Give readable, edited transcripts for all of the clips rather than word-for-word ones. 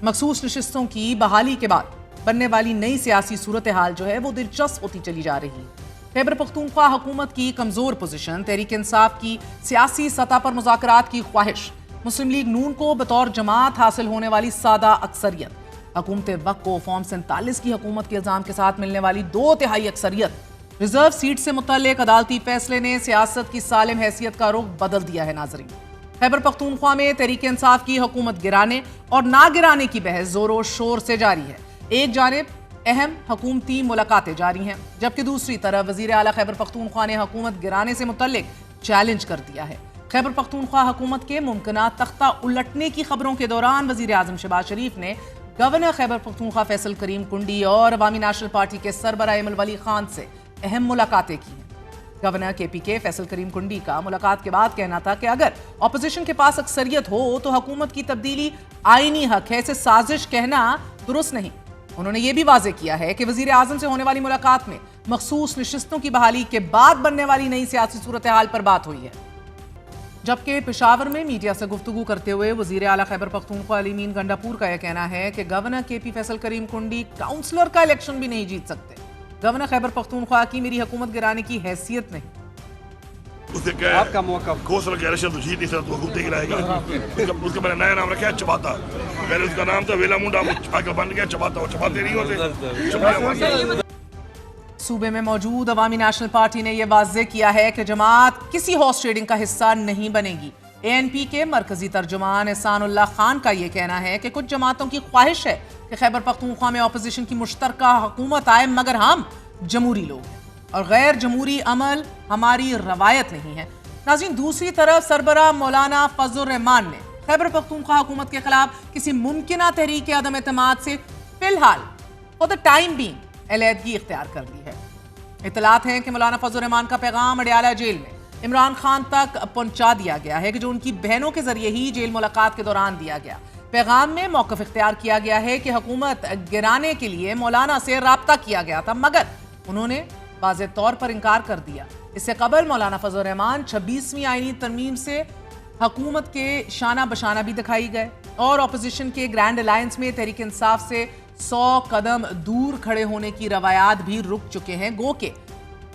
مخصوص نشستوں کی بحالی کے بعد بننے والی نئی سیاسی صورتحال جو ہے وہ دلچسپ ہوتی چلی جا رہی ہے۔ خیبر پختونخوا حکومت کی کمزور پوزیشن، تحریک انصاف کی سیاسی سطح پر مذاکرات کی خواہش، مسلم لیگ نون کو بطور جماعت حاصل ہونے والی سادہ اکثریت، حکومت وقت کو فارم 47 کی حکومت کے الزام کے ساتھ ملنے والی 2/3 اکثریت، ریزرو سیٹ سے متعلق عدالتی فیصلے نے سیاست کی سالم حیثیت کا رخ بدل دیا ہے۔ ناظرین، خیبر پختونخوا میں تحریک انصاف کی حکومت گرانے اور نہ گرانے کی بحث زور و شور سے جاری ہے۔ ایک جانب اہم حکومتی ملاقاتیں جاری ہیں، جبکہ دوسری طرف وزیر اعلیٰ خیبر پختونخوا نے حکومت گرانے سے متعلق چیلنج کر دیا ہے۔ خیبر پختونخوا حکومت کے ممکنہ تختہ الٹنے کی خبروں کے دوران وزیر اعظم شہباز شریف نے گورنر خیبر پختونخوا فیصل کریم کنڈی اور عوامی نیشنل پارٹی کے سربراہ ایمل ولی خان سے اہم ملاقاتیں کی ہیں۔ گورنر کے پی کے فیصل کریم کنڈی کا ملاقات کے بعد کہنا تھا کہ اگر اپوزیشن کے پاس اکثریت ہو تو حکومت کی تبدیلی آئینی حق ہے، اسے سازش کہنا درست نہیں۔ انہوں نے یہ بھی واضح کیا ہے کہ وزیر اعظم سے ہونے والی ملاقات میں مخصوص نشستوں کی بحالی کے بعد بننے والی نئی سیاسی صورتحال پر بات ہوئی ہے۔ جبکہ پشاور میں میڈیا سے گفتگو کرتے ہوئے وزیر اعلیٰ خیبر پختونخوا علی مین گنڈاپور کا یہ کہنا ہے کہ گورنر کے پی فیصل کریم کنڈی کاؤنسلر کا الیکشن بھی نہیں جیت سکتے۔ گورنر خیبر پختونخوا کی میری حکومت گرانے کی حیثیت نہیں۔ آپ کا موقف کوسل کا الیکشن تو جیت نہیں سکتا، تو حکومت ہی لائے گا۔ اس کا میں نے نیا نام رکھا ہے چباتا، پہلے اس کا نام تھا ویلا منڈا، بن گیا چباتا، اور چباتے نہیں ہوتے۔ صوبے میں موجود عوامی نیشنل پارٹی نے یہ واضح کیا ہے کہ جماعت کسی ہارس ٹریڈنگ کا حصہ نہیں بنے گی۔ اے این پی کے مرکزی ترجمان احسان اللہ خان کا یہ کہنا ہے کہ کچھ جماعتوں کی خواہش ہے کہ خیبر پختونخوا میں اپوزیشن کی مشترکہ حکومت آئے، مگر ہم جمہوری لوگ ہیں اور غیر جمہوری عمل ہماری روایت نہیں ہے۔ ناظرین، دوسری طرف سربراہ مولانا فضل الرحمان نے خیبر پختونخوا حکومت کے خلاف کسی ممکنہ تحریک عدم اعتماد سے فی الحال فور دا ٹائم بینگ علیحدگی اختیار کر لی ہے۔ اطلاعات ہیں کہ مولانا فضل الرحمان کا پیغام اڈیالہ جیل میں عمران خان تک پہنچا دیا گیا ہے، کہ جو ان کی بہنوں کے ذریعے ہی جیل ملاقات کے دوران دیا گیا۔ پیغام میں موقف اختیار کیا گیا ہے کہ حکومت گرانے کے لیے مولانا سے رابطہ کیا گیا تھا، مگر انہوں نے واضح طور پر انکار کر دیا۔ اس سے قبل مولانا فضل الرحمان 26ویں آئینی ترمیم سے حکومت کے شانہ بشانہ بھی دکھائی گئے اور اپوزیشن کے گرینڈ الائنس میں تحریک انصاف سے 100 قدم دور کھڑے ہونے کی روایات بھی رک چکے ہیں۔ گو کہ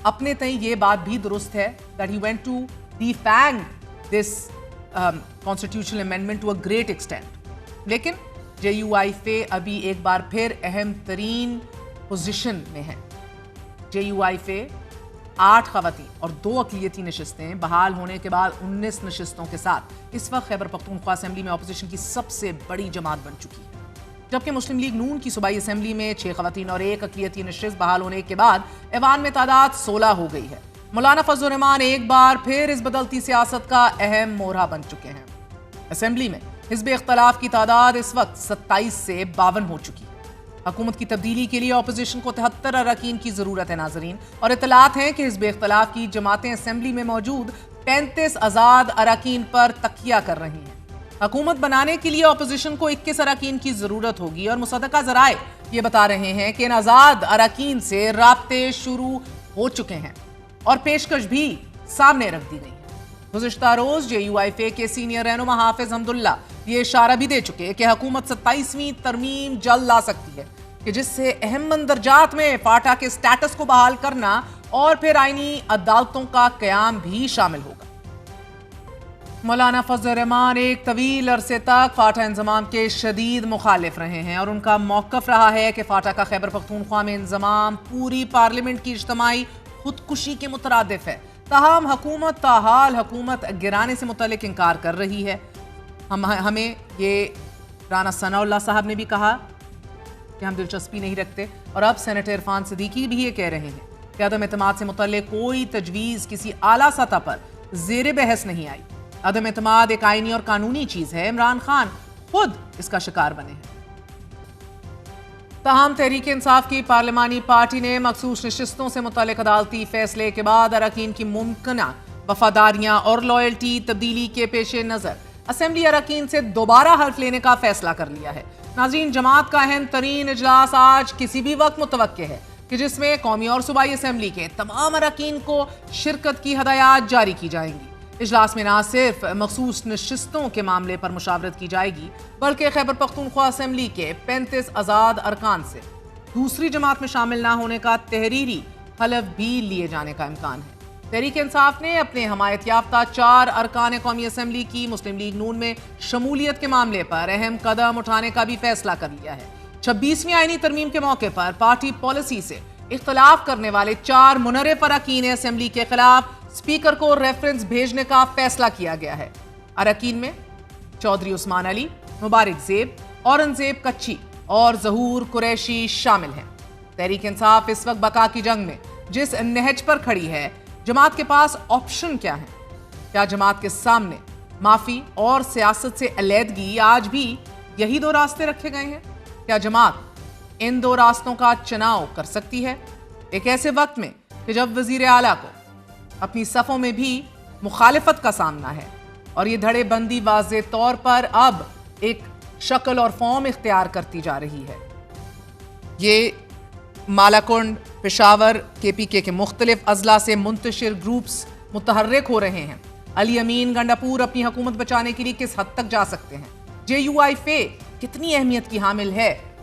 اپنے تئیں یہ بات بھی درست ہے that he went to defang this constitutional amendment to a great extent، لیکن جے یو آئی فے ابھی ایک بار پھر اہم ترین پوزیشن میں ہے۔ جے یو آئی فے 8 خواتین اور 2 اقلیتی نشستیں بحال ہونے کے بعد 19 نشستوں کے ساتھ اس وقت خیبر پختونخوا اسمبلی میں اپوزیشن کی سب سے بڑی جماعت بن چکی ہے، جبکہ مسلم لیگ نون کی صوبائی اسمبلی میں 6 خواتین اور 1 اقلیتی نشست بحال ہونے کے بعد ایوان میں تعداد 16 ہو گئی ہے۔ مولانا فضل الرحمان ایک بار پھر اس بدلتی سیاست کا اہم مورا بن چکے ہیں۔ اسمبلی میں حزب اختلاف کی تعداد اس وقت 27 سے 52 ہو چکی ہے۔ حکومت کی تبدیلی کے لیے اپوزیشن کو 73 اراکین کی ضرورت ہے۔ ناظرین، اور اطلاعات ہیں کہ حزب اختلاف کی جماعتیں اسمبلی میں موجود 35 آزاد اراکین پر تکیہ کر رہی ہیں۔ حکومت بنانے کے لیے اپوزیشن کو 21 اراکین کی ضرورت ہوگی، اور مصدقہ ذرائع یہ بتا رہے ہیں کہ ان آزاد اراکین سے رابطے شروع ہو چکے ہیں اور پیشکش بھی سامنے رکھ دی گئی ہے۔ گزشتہ روز جے یو آئی فے کے سینئر رہنما حافظ حمداللہ یہ اشارہ بھی دے چکے کہ حکومت 27ویں ترمیم جلد لا سکتی ہے، کہ جس سے اہم مندرجات میں فاٹا کے سٹیٹس کو بحال کرنا اور پھر آئینی عدالتوں کا قیام بھی شامل ہوگا۔ مولانا فضل الرحمان ایک طویل عرصے تک فاٹا انضمام کے شدید مخالف رہے ہیں، اور ان کا موقف رہا ہے کہ فاٹا کا خیبر پختونخوا میں انضمام پوری پارلیمنٹ کی اجتماعی خودکشی کے مترادف ہے۔ تاہم حکومت تاحال حکومت گرانے سے متعلق انکار کر رہی ہے۔ ہمیں یہ رانا ثناء اللہ صاحب نے بھی کہا کہ ہم دلچسپی نہیں رکھتے، اور اب سینیٹر عرفان صدیقی بھی یہ کہہ رہے ہیں کہ عدم اعتماد سے متعلق کوئی تجویز کسی اعلیٰ سطح پر زیر بحث نہیں آئی۔ عدم اعتماد ایک آئینی اور قانونی چیز ہے، عمران خان خود اس کا شکار بنے ہیں۔ تاہم تحریک انصاف کی پارلیمانی پارٹی نے مخصوص نشستوں سے متعلق عدالتی فیصلے کے بعد اراکین کی ممکنہ وفاداریاں اور لائلٹی تبدیلی کے پیش نظر اسمبلی اراکین سے دوبارہ حلف لینے کا فیصلہ کر لیا ہے۔ ناظرین، جماعت کا اہم ترین اجلاس آج کسی بھی وقت متوقع ہے، کہ جس میں قومی اور صوبائی اسمبلی کے تمام اراکین کو شرکت کی ہدایات جاری کی جائیں گی۔ اجلاس میں نہ صرف مخصوص نشستوں کے معاملے پر مشاورت کی جائے گی بلکہ خیبر پختونخوا اسمبلی کے 35 آزاد ارکان سے دوسری جماعت میں شامل نہ ہونے کا تحریری حلف بھی لیے جانے کا امکان ہے۔ تحریک انصاف نے اپنے حمایت یافتہ 4 ارکان قومی اسمبلی کی مسلم لیگ نون میں شمولیت کے معاملے پر اہم قدم اٹھانے کا بھی فیصلہ کر لیا ہے۔ 26ویں آئینی ترمیم کے موقع پر پارٹی پالیسی سے اختلاف کرنے والے 4 منحرف اراکین اسمبلی کے خلاف اسپیکر کو ریفرنس بھیجنے کا فیصلہ کیا گیا ہے۔ اراکین میں چودھری عثمان علی، مبارک زیب، اورنگزیب کچھی اور ظہور قریشی شامل ہیں۔ تحریک انصاف اس وقت بقا کی جنگ میں جس نہج پر کھڑی ہے، جماعت کے پاس آپشن کیا ہے؟ کیا جماعت کے سامنے معافی اور سیاست سے علیحدگی آج بھی یہی 2 راستے رکھے گئے ہیں؟ کیا جماعت ان 2 راستوں کا چناؤ کر سکتی ہے؟ ایک ایسے وقت میں کہ جب وزیر اعلیٰ کو اپنی صفوں میں بھی مخالفت کا سامنا ہے اور یہ دھڑے بندی واضح طور پر اب ایک شکل اور فارم اختیار کرتی جا رہی ہے۔ یہ مالاکنڈ، پشاور، KPK کے مختلف اضلاع سے منتشر گروپس متحرک ہو رہے ہیں۔ علی امین گنڈاپور اپنی حکومت بچانے کے لیے کس حد تک جا سکتے ہیں؟ JUI فے کتنی اہمیت کی حامل ہے